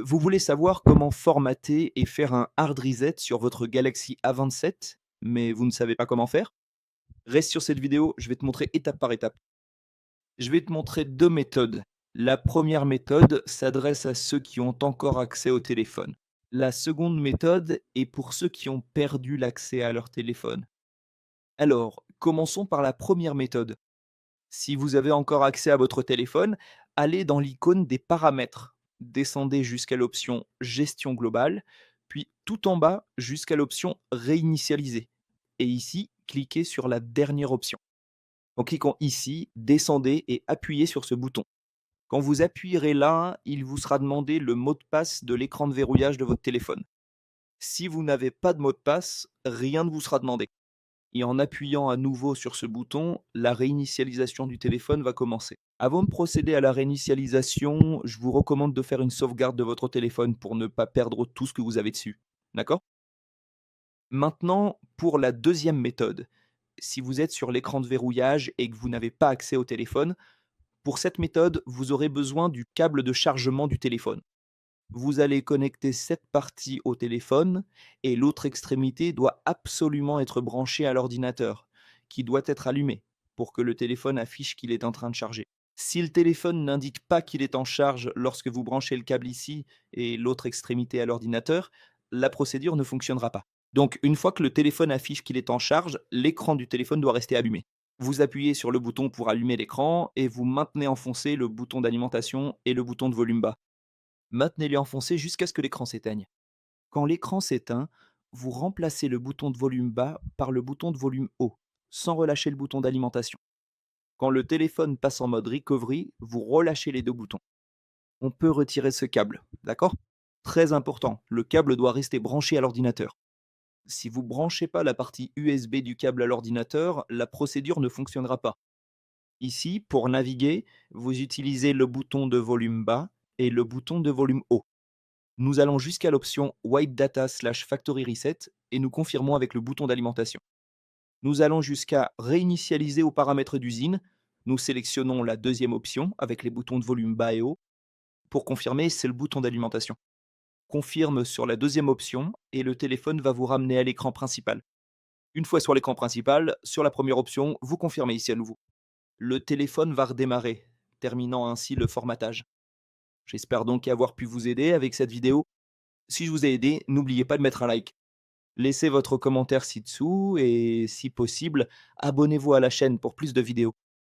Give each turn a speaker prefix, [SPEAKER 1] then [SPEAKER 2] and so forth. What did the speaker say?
[SPEAKER 1] Vous voulez savoir comment formater et faire un hard reset sur votre Galaxy A27, mais vous ne savez pas comment faire? Reste sur cette vidéo, je vais te montrer étape par étape. Je vais te montrer 2 méthodes. La première méthode s'adresse à ceux qui ont encore accès au téléphone. La seconde méthode est pour ceux qui ont perdu l'accès à leur téléphone. Alors, commençons par la première méthode. Si vous avez encore accès à votre téléphone, allez dans l'icône des paramètres. Descendez jusqu'à l'option Gestion globale, puis tout en bas jusqu'à l'option Réinitialiser. Et ici, cliquez sur la dernière option. En cliquant ici, descendez et appuyez sur ce bouton. Quand vous appuierez là, il vous sera demandé le mot de passe de l'écran de verrouillage de votre téléphone. Si vous n'avez pas de mot de passe, rien ne vous sera demandé. Et en appuyant à nouveau sur ce bouton, la réinitialisation du téléphone va commencer. Avant de procéder à la réinitialisation, je vous recommande de faire une sauvegarde de votre téléphone pour ne pas perdre tout ce que vous avez dessus. D'accord? Maintenant, pour la deuxième méthode. Si vous êtes sur l'écran de verrouillage et que vous n'avez pas accès au téléphone, pour cette méthode, vous aurez besoin du câble de chargement du téléphone. Vous allez connecter cette partie au téléphone et l'autre extrémité doit absolument être branchée à l'ordinateur, qui doit être allumé pour que le téléphone affiche qu'il est en train de charger. Si le téléphone n'indique pas qu'il est en charge lorsque vous branchez le câble ici et l'autre extrémité à l'ordinateur, la procédure ne fonctionnera pas. Donc une fois que le téléphone affiche qu'il est en charge, l'écran du téléphone doit rester allumé. Vous appuyez sur le bouton pour allumer l'écran et vous maintenez enfoncé le bouton d'alimentation et le bouton de volume bas. Maintenez-les enfoncés jusqu'à ce que l'écran s'éteigne. Quand l'écran s'éteint, vous remplacez le bouton de volume bas par le bouton de volume haut, sans relâcher le bouton d'alimentation. Quand le téléphone passe en mode recovery, vous relâchez les deux boutons. On peut retirer ce câble, d'accord? Très important, le câble doit rester branché à l'ordinateur. Si vous branchez pas la partie USB du câble à l'ordinateur, la procédure ne fonctionnera pas. Ici, pour naviguer, vous utilisez le bouton de volume bas et le bouton de volume haut. Nous allons jusqu'à l'option Wipe Data/Factory Reset et nous confirmons avec le bouton d'alimentation. Nous allons jusqu'à Réinitialiser aux paramètres d'usine. Nous sélectionnons la deuxième option avec les boutons de volume bas et haut. Pour confirmer, c'est le bouton d'alimentation. Confirme sur la deuxième option et le téléphone va vous ramener à l'écran principal. Une fois sur l'écran principal, sur la première option, vous confirmez ici à nouveau. Le téléphone va redémarrer, terminant ainsi le formatage. J'espère donc avoir pu vous aider avec cette vidéo. Si je vous ai aidé, n'oubliez pas de mettre un like. Laissez votre commentaire ci-dessous et si possible, abonnez-vous à la chaîne pour plus de vidéos.